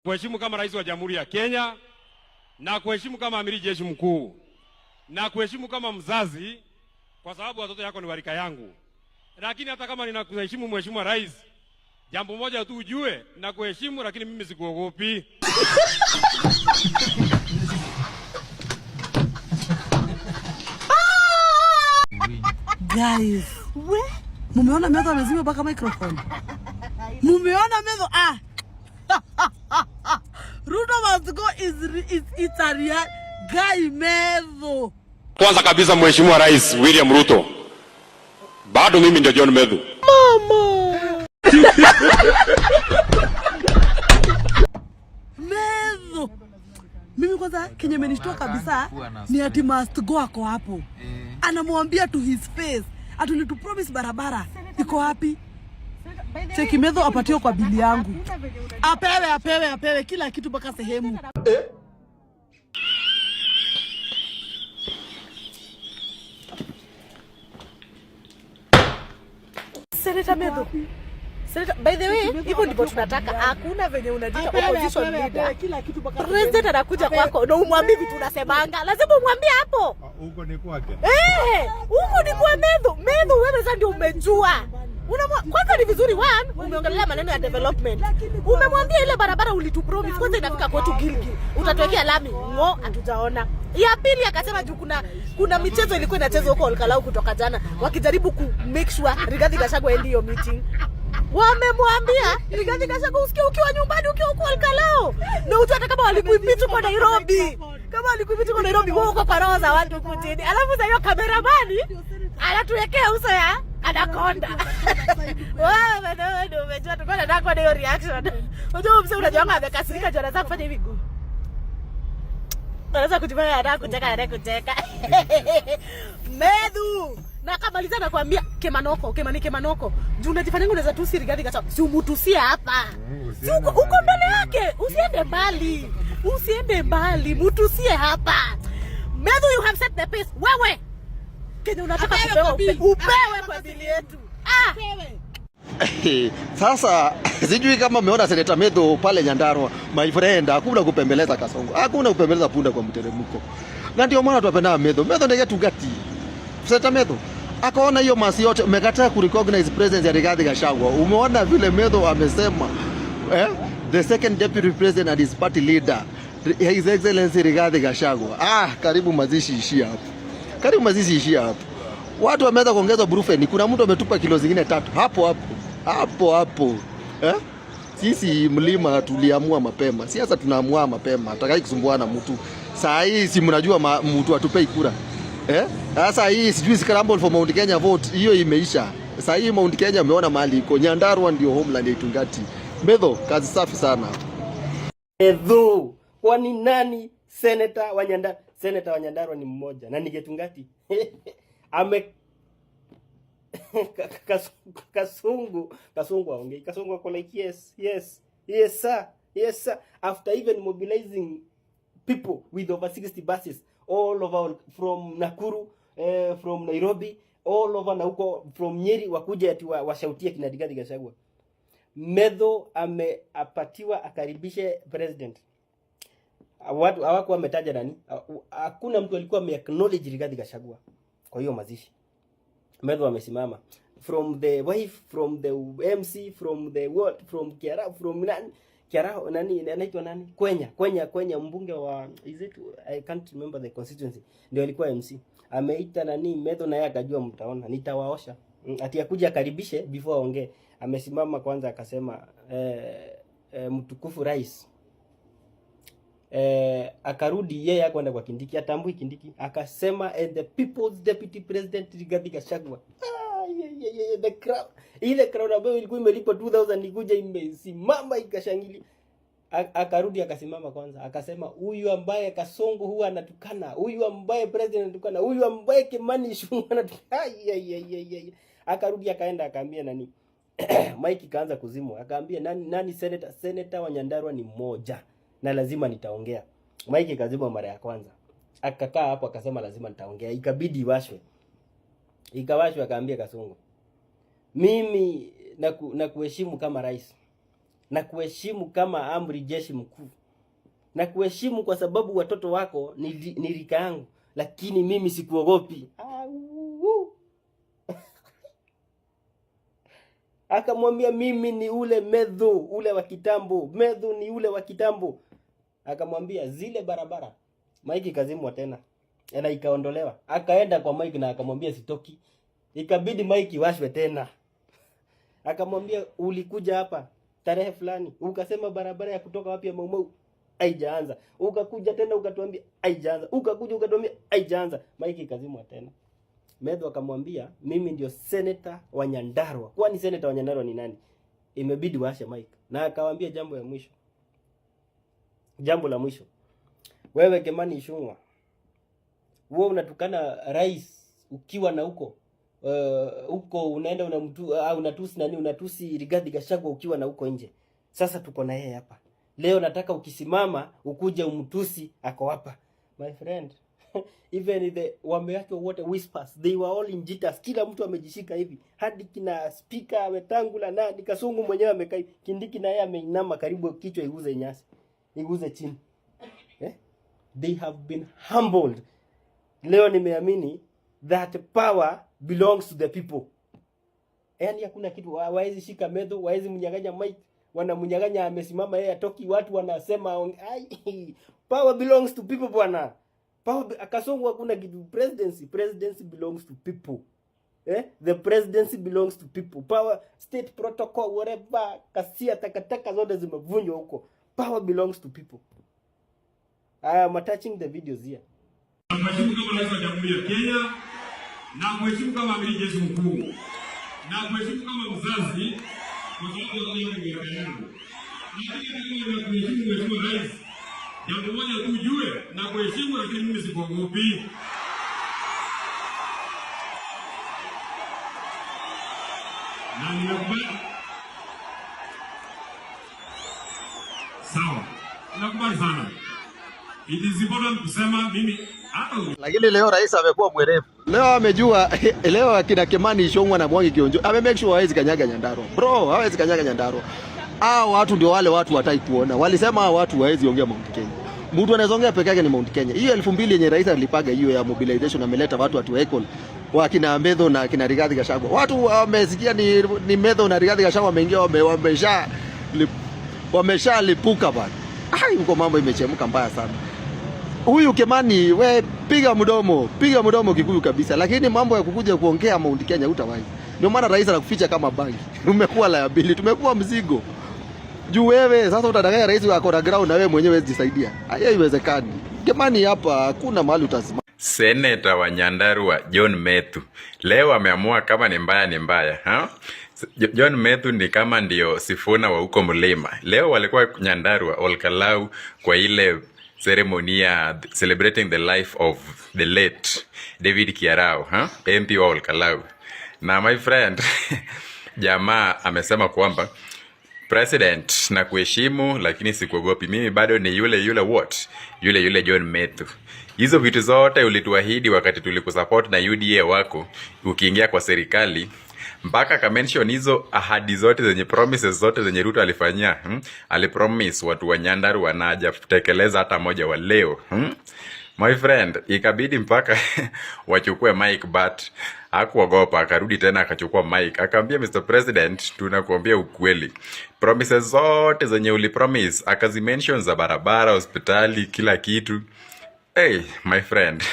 kuheshimu kama rais wa Jamhuri ya Kenya, na kuheshimu kama amiri jeshi mkuu, na kuheshimu kama mzazi, kwa sababu watoto yako ni warika yangu. Lakini hata kama ninakuheshimu mheshimiwa rais, jambo moja tu ujue, na kuheshimu lakini mimi sikuogopi. Guys, mumeona Medho amezima mpaka microphone? Mumeona Medho? Ruto must go it's a real guy Medho. Kwanza kabisa mheshimiwa rais William Ruto, bado mimi ndio John Medho. Mama. Medho. Mimi kwanza Kenya imenishtua kabisa ni ati must go ako hapo. Anamwambia to his face, atulitu promise barabara. Iko wapi? Cheki Medho apatio kwa bili yangu. Apewe kila kitu mpaka sehemu. Senator Medho. Senator, by the way, hivyo ndivyo tunataka. Hakuna venye unajiita opposition leader. President anakuja kwako na umwambie vitu unasemanga. Lazima umwambie hapo. Huko ni kwake. Huko ni kwa Medho. Medho wewe sasa ndio umejua. Kwanza ni vizuri umeongelea maneno ya development. Umemwambia ile barabara ulitupromise kwanza inafika kwetu Gilgil. Utatuwekea lami. Hatujaona. Ya pili akasema juu kuna michezo ilikuwa inachezwa huko Olkalau kutoka jana. Wakijaribu ku make sure Rigathi Gachagua endi hiyo meeting. Wamemwambia Rigathi Gachagua usikie ukiwa nyumbani ukiwa huko Olkalau. Na ujue hata kama walikuipita kwa Nairobi. Kama walikuipita kwa Nairobi wao uko kwa roho za watu kutini. Alafu sasa hiyo kameramani anatuwekea uso ya anakonda. Wewe umejua tu kwa ndio hiyo reaction. Unajua mzee unajua amekasirika jana za kufanya hivi. Anaweza kujifanya anataka kuteka. Medho. Na kamaliza na kuambia Kemanoko. Juu unajifanya unaweza tusi Rigathi Gachagua. Si umutusie hapa. Si uko mbele yake. Usiende mbali. Mutusie hapa. Medho, you have set the pace. Wewe. Kenya unataka upewe kwa bili yetu. Sasa sijui kama umeona Senator Medho pale Nyandarua, my friend, hakuna kupembeleza kasongo. Hakuna kupembeleza punda kwa mteremko. Na ndio maana tunapenda Medho. Medho ndiye tugati. Senator Medho akaona hiyo masi yote, umekataa ku recognize presence ya Rigathi Gachagua. Umeona vile Medho amesema the second deputy president and his party leader, His Excellency Rigathi Gachagua. Karibu mazishi ishia hapo. Watu wameanza kuongeza brufen. Kuna mtu ametupa kilo zingine 3 hapo. Sisi mlima tuliamua mapema. Siasa tunaamua mapema. Hatakai kusumbuana mtu. Saa hii si mnajua mtu atupei kura. Sasa hii sijui scramble for Mount Kenya vote. Hiyo imeisha. Saa hii Mount Kenya ameona mahali iko. Nyandarua ndio homeland ya Tungati. Medho, kazi safi sana. Medho, kwani nani Senator wa Nyandarua ni mmoja na Nigetungati. Kasungu aongei. Kasungu ako like yes sir. After even mobilizing people with over 60 buses all over from Nakuru, from Nairobi, all over na huko from Nyeri wakuja ati washautia kina Rigathi Gachagua. Medho apatiwa akaribishe president. Watu hawako wametaja nani? Hakuna mtu alikuwa ameacknowledge Rigathi Gachagua kwa hiyo mazishi. Medho amesimama from the wife, from the MC, from the what, from Kiara, from nani anaitwa nani? Kwenya mbunge wa I can't remember the constituency. Ndio alikuwa MC. Ameita nani Medho na yeye akajua mtaona. Nitawaosha. Ati akuja karibishe before aongee. Amesimama kwanza akasema mtukufu rais. Akarudi yeye akwenda kwa Kindiki, atambui Kindiki, akasema and the people's deputy president Rigathi Gachagua. The crowd, ile crowd ambayo ilikuwa imelipa 2000 ikuja imesimama ikashangili. Akarudi akasimama kwanza akasema huyu ambaye Kasongo huwa anatukana, huyu ambaye president anatukana, huyu ambaye Kimani Ichung'wah anatukana. Akarudi akaenda akaambia nani Mike kaanza kuzimwa, akaambia nani senator wa Nyandarua ni mmoja na lazima nitaongea. Mike kazimwa mara ya kwanza. Akakaa hapo akasema lazima nitaongea. Ikabidi iwashwe. Ikawashwe akaambia Kasongo, mimi na kuheshimu kama rais. na kuheshimu kama amri jeshi mkuu, na kuheshimu kwa sababu watoto wako ni rika yangu, lakini mimi sikuogopi. Akamwambia mimi ni ule Medho, ule wa kitambo. Medho ni ule wa kitambo. Akamwambia zile barabara. Mike kazimwa tena. Na ikaondolewa. Akaenda kwa Mike na akamwambia sitoki. Ikabidi Mike washwe tena. Akamwambia ulikuja hapa tarehe fulani, ukasema barabara ya kutoka wapi ya Maumau haijaanza. Ukakuja tena ukatuambia haijaanza. Ukakuja ukatuambia haijaanza. Mike kazimwa tena. Medho akamwambia mimi ndio senator wa Nyandarua. Kwani senator wa Nyandarua ni nani? Imebidi washe Mike. Na akamwambia jambo ya mwisho. Jambo la mwisho. Wewe Kimani Ichung'wah, wewe unatukana rais ukiwa na huko unaenda unatusi nani, unatusi Rigathi Gachagua ukiwa na huko nje. Sasa tuko na yeye hapa. Leo nataka ukisimama ukuje umtusi ako hapa. My friend, even the wame yake wote whispers, they were all in jitters. Kila mtu amejishika hivi, hadi kina speaker Wetangula na Kasongo mwenyewe amekaa, Kindiki na yeye ameinama karibu kichwa iguze nyasi, iguze chini. They have been humbled. Leo nimeamini that power belongs to the people. Yaani hakuna kitu waezi shika Medho, waezi mnyang'anya Mike, wanamnyang'anya amesimama yeye atoki, watu wanasema power belongs to people bwana. Kasongo hakuna kitu. Presidency belongs to people. The presidency belongs to people. Power, state protocol, whatever, kasia takataka zote zimevunjwa huko. Power belongs to people. I am attaching the videos here. Mheshimu kama rais wa Jamhuri ya Kenya, na mheshimu kama amiri jeshi mkuu, na mheshimu kama mzazi, kwa sababu ya miaka yangu. Lakini kama kuheshimu mheshimiwa rais, jambo moja tu ujue, na kuheshimu lakini mimi sikuogopi. Na ninakubali. Sawa. Ninakubali sana. It is important kusema mimi lakini leo rais amekuwa mwerevu. Leo amejua leo akina Kimani Ichung'wah na Mwangi Kionjo make sure hawezi kanyaga Nyandarua. Bro, hawezi kanyaga Nyandarua. Watu ndio wale watu watai kuona. Walisema watu hawezi ongea Mount Kenya. Mtu anaweza ongea peke yake ni Mount Kenya. Hiyo 2000 yenye rais alipaga hiyo ya mobilization ameleta watu Ecol. Wakina Medho na kina Rigathi Gachagua. Watu wamesikia ni Medho na Rigathi Gachagua wameingia wameshalipuka bana. Huko mambo imechemka mbaya sana. Huyu Kimani, we piga mdomo Kikuyu kabisa, lakini mambo ya kukuja kuongea Mount Kenya hutawahi. Ndio maana rais anakuficha kama bangi. Umekuwa liability, tumekuwa mzigo. Juu wewe sasa utadanganya rais wako na ground na wewe mwenyewe hujisaidia. Haiwezekani. Kimani hapa hakuna mahali utasimama. Senator wa Nyandarua John Methu leo ameamua kama ni mbaya ha? John Methu ni kama ndio Sifuna wa huko mlima. Leo walikuwa Nyandarua Olkalau kwa ile ceremony ya celebrating the life of the late David Kiarao, MP wa Olkalau. Na my friend jamaa amesema kwamba president na kuheshimu lakini sikuogopi, mimi bado ni yule John Methu. Hizo vitu zote ulituahidi wakati tulikusupport na UDA wako ukiingia kwa serikali, mpaka ka mention hizo ahadi zote zenye promises zote zenye Ruto alifanyia. Alipromise watu wa Nyandarua na hajatekeleza hata moja wa leo. My friend, ikabidi mpaka wachukue mic, but hakuogopa, akarudi tena akachukua mic. Akaambia Mr. President, tunakuambia ukweli. Promises zote zenye ulipromise, akazimention za barabara, hospitali, kila kitu. Hey, my friend,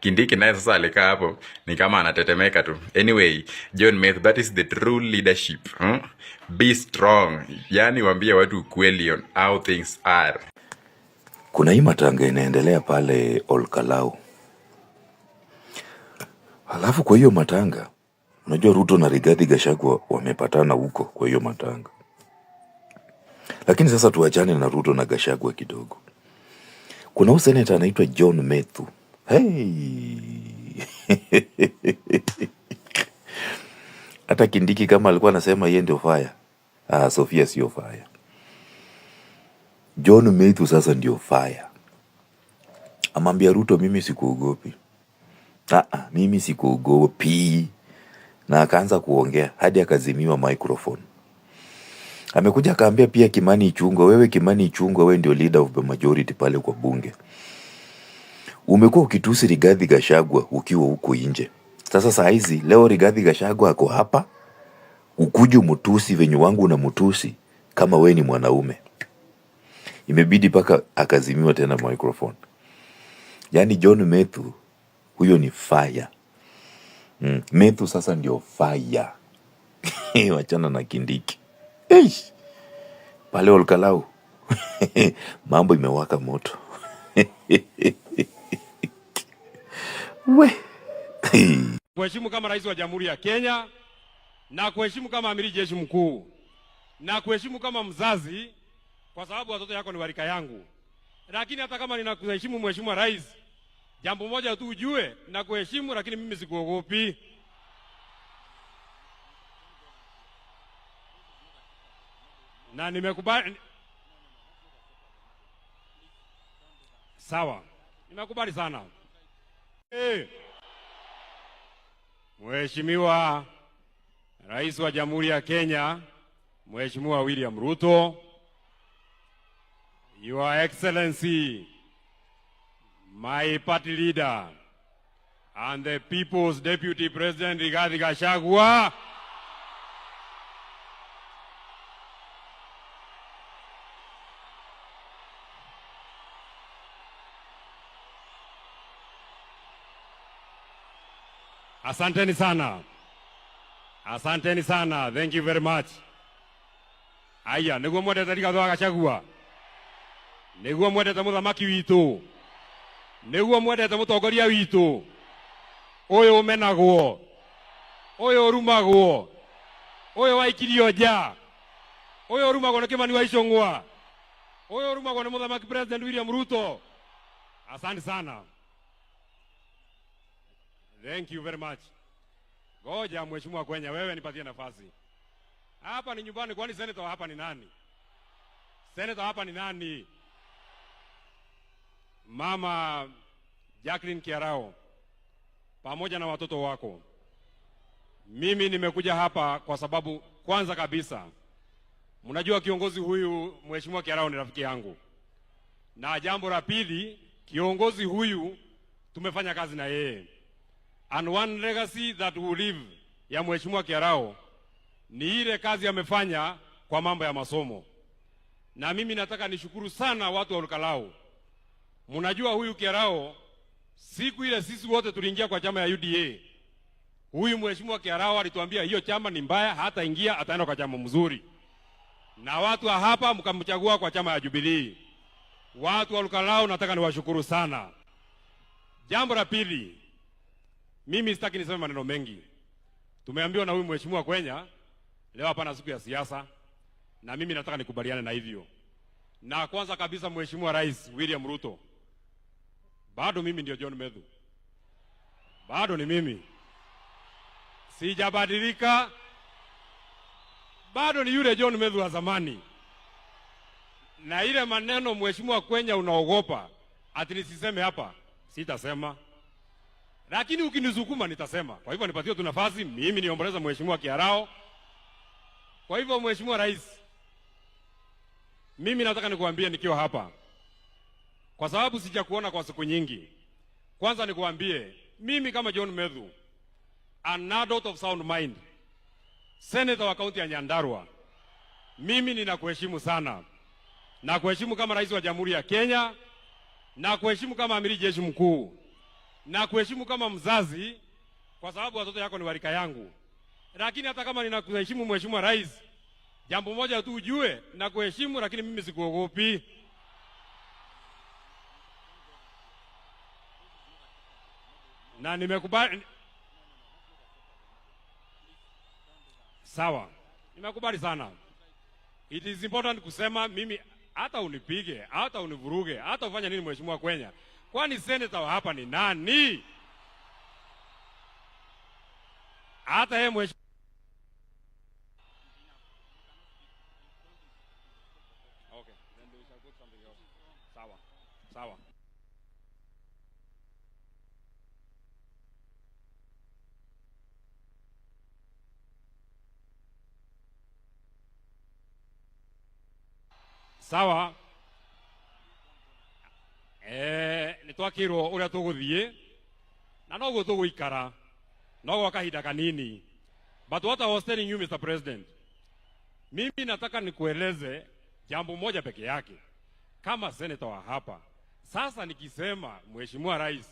Kindiki naye sasa alikaa hapo ni kama anatetemeka tu. Anyway, John Methu, that is the true leadership. Be strong. Yani waambie watu ukweli on how things are. Kuna hii matanga inaendelea pale Olkalau. Halafu kwa hiyo matanga, unajua Ruto na Rigathi Gachagua wamepatana huko kwa hiyo matanga. Lakini sasa tuachane na Ruto na Gachagua kidogo. Kuna huyu senator anaitwa John Methu. Hata Kindiki kama alikuwa anasema yeye ndio fire. Sofia sio fire. John Methu sasa ndio fire. Amwambia Ruto, mimi sikuogopi. Mimi sikuogopi. Na akaanza kuongea hadi akazimiwa microphone. Amekuja akaambia pia Kimani Ichung'wah, wewe Kimani Ichung'wah, wewe ndio leader of the majority pale kwa bunge. Umekuwa ukitusi Rigathi Gachagua ukiwa huko nje. Sasa saa hizi leo Rigathi Gachagua ako hapa, ukuje mutusi venye wangu na mutusi kama we ni mwanaume. Imebidi paka akazimiwa tena microphone. Yaani John Methu huyo ni fire. Methu sasa ndio fire. Wachana na Kindiki. Eish. Pale Olkalau. Mambo imewaka moto. We. Kuheshimu kama rais wa Jamhuri ya Kenya, na kuheshimu kama amiri jeshi mkuu, na kuheshimu kama mzazi, kwa sababu watoto yako ni warika yangu. Lakini hata kama ninakuheshimu mheshimiwa rais, jambo moja tu ujue, na kuheshimu lakini mimi sikuogopi. Na nimekubali. Sawa. Nimekubali sana. Mheshimiwa Rais wa Jamhuri ya Kenya, Mheshimiwa William Ruto, Your Excellency, my party leader, and the People's Deputy President Rigathi Gachagua, asanteni sana. Asanteni sana. Thank you very much. Aya, niguo mwendete Rigathi wa Gachagua. Niguo mwendete muthamaki witu. Niguo mwendete mutongoria witu. Uyu umenagwo. Uyu urumagwo. Uyu waikirio nja. Uyu urumagwo ni Kimani wa Ichung'wah. Uyu urumagwo ni muthamaki President William Ruto. Asante sana. Thank you very much. Ngoja mheshimiwa Kwenya, wewe nipatie nafasi. Hapa ni nyumbani, kwani senator hapa ni nani? Senator hapa ni nani? Mama Jacqueline Kiarao pamoja na watoto wako. Mimi nimekuja hapa kwa sababu kwanza kabisa mnajua kiongozi huyu mheshimiwa Kiarao ni rafiki yangu. Na jambo la pili, kiongozi huyu tumefanya kazi na yeye. And one legacy that will live ya mheshimiwa Kiarao ni ile kazi amefanya kwa mambo ya masomo. Na mimi nataka nishukuru sana watu wa Olkalau. Mnajua huyu Kiarao, siku ile sisi wote tuliingia kwa chama ya UDA. Huyu mheshimiwa Kiarao alituambia hiyo chama ni mbaya, hata ingia ataenda kwa chama mzuri. Na watu wa hapa mkamchagua kwa chama ya Jubilee. Watu wa Olkalau nataka niwashukuru sana. Jambo la pili, mimi sitaki niseme maneno mengi. Tumeambiwa na huyu mheshimiwa Kwenya leo hapa na siku ya siasa, na mimi nataka nikubaliane na hivyo. Na kwanza kabisa mheshimiwa Rais William Ruto, bado mimi ndio John Methu. Bado ni mimi. Sijabadilika. Bado ni yule John Methu wa zamani. Na ile maneno mheshimiwa Kwenya unaogopa ati nisiseme hapa, sitasema. Lakini ukinisukuma nitasema. Kwa hivyo nipatie tu nafasi mimi niomboleza mheshimiwa Kiarao. Kwa hivyo mheshimiwa Rais, mimi nataka nikuambie nikiwa hapa, kwa sababu sijakuona kwa siku nyingi. Kwanza nikuambie mimi kama John Methu, an adult of sound mind, senator wa kaunti ya Nyandarua, mimi ninakuheshimu sana. Na kuheshimu kama rais wa Jamhuri ya Kenya, na kuheshimu kama amiri jeshi mkuu, na kuheshimu kama mzazi, kwa sababu watoto yako ni warika yangu. Lakini hata kama ninakuheshimu mheshimiwa rais, jambo moja tu ujue, na kuheshimu lakini mimi sikuogopi. Na nimekubali. Sawa. Nimekubali sana. It is important kusema mimi hata unipige, hata univuruge, hata ufanye nini mheshimiwa Kwenya. Kwani senator wa hapa ni nani? Hata yeye mheshimiwa. Okay, then we shall put something else. Sawa. Sawa. sawa nitwakirwo uria tuguthie na no gutuguikara no gwa kahinda kanini. But what I was telling you, Mr. President, mimi nataka nikueleze jambo moja peke yake kama senator wa hapa. Sasa nikisema Mheshimiwa Rais,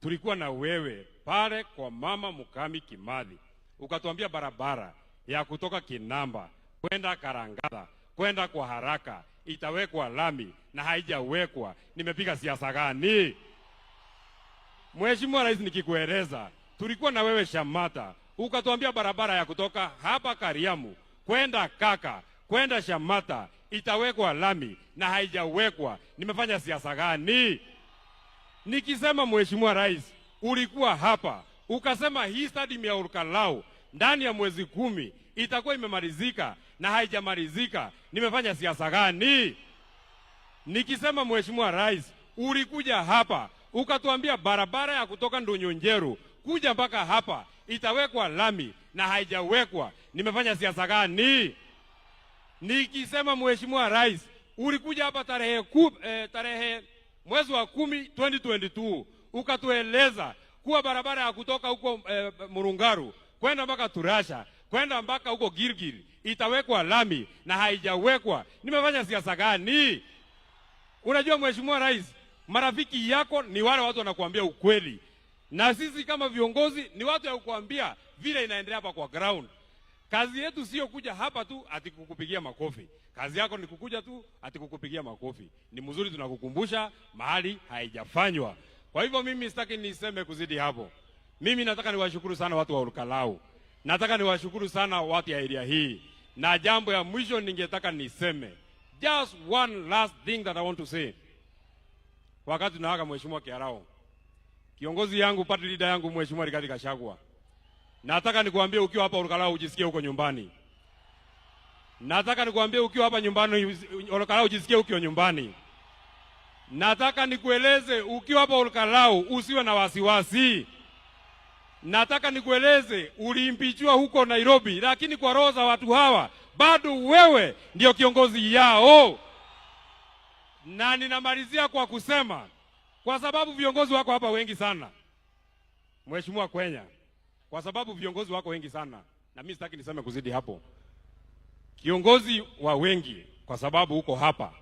tulikuwa na wewe pale kwa Mama Mukami Kimathi, ukatuambia barabara ya kutoka Kinamba kwenda Karangada kwenda kwa haraka itawekwa lami na haijawekwa. Nimepiga siasa gani? Mheshimiwa Rais, nikikueleza tulikuwa na wewe Shamata, ukatuambia barabara ya kutoka hapa Kariamu kwenda Kaka kwenda Shamata itawekwa lami na haijawekwa. Nimefanya siasa gani? Nikisema Mheshimiwa Rais, ulikuwa hapa ukasema hii stadium ya Olkalau ndani ya mwezi 10 itakuwa imemalizika na haijamalizika. Nimefanya siasa gani? Nikisema Mheshimiwa Rais, ulikuja hapa ukatuambia barabara ya kutoka Ndonyonjeru kuja mpaka hapa itawekwa lami na haijawekwa. Nimefanya siasa gani? Nikisema Mheshimiwa Rais, ulikuja hapa tarehe mwezi wa 10 2022 ukatueleza kuwa barabara ya kutoka huko Murungaru kwenda mpaka Turasha kwenda mpaka huko Gilgil itawekwa lami na haijawekwa. Nimefanya siasa gani? Unajua Mheshimiwa Rais, marafiki yako ni wale watu wanakuambia ukweli, na sisi kama viongozi ni watu ya kukuambia vile inaendelea hapa kwa ground. Kazi yetu sio kuja hapa tu ati kukupigia makofi. Kazi yako ni kukuja tu ati kukupigia makofi. Ni mzuri tunakukumbusha mahali haijafanywa. Kwa hivyo mimi sitaki niseme kuzidi hapo. Mimi nataka niwashukuru sana watu wa Olkalau. Nataka niwashukuru sana watu ya area hii. Na jambo ya mwisho ningetaka niseme. Just one last thing that I want to say. Wakati tunaaga Mheshimiwa Kiarao, kiongozi yangu, party leader yangu Mheshimiwa Rigathi Gachagua, nataka nikuambie ukiwa hapa Olkalau ujisikie uko nyumbani. Nataka nikuambie ukiwa hapa nyumbani Olkalau ujisikie ukiwa nyumbani. Nataka nikueleze ukiwa hapa Olkalau usiwe na wasiwasi. Nataka nikueleze uliimpichwa huko Nairobi, lakini kwa roho za watu hawa bado wewe ndio kiongozi yao. Na ninamalizia kwa kusema, kwa sababu viongozi wako hapa wengi sana Mheshimiwa Kwenya, kwa sababu viongozi wako wengi sana, na mimi sitaki niseme kuzidi hapo. Kiongozi wa wengi kwa sababu uko hapa.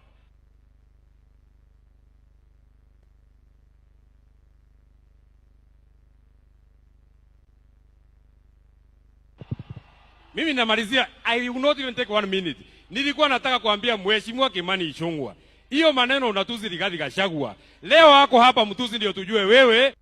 Mimi namalizia, I will not even take 1 minute. Nilikuwa nataka kuambia Mheshimiwa Kimani Ichung'wah, hiyo maneno unatuzi Rigathi Gachagua. Leo hako hapa mtuzi ndio tujue wewe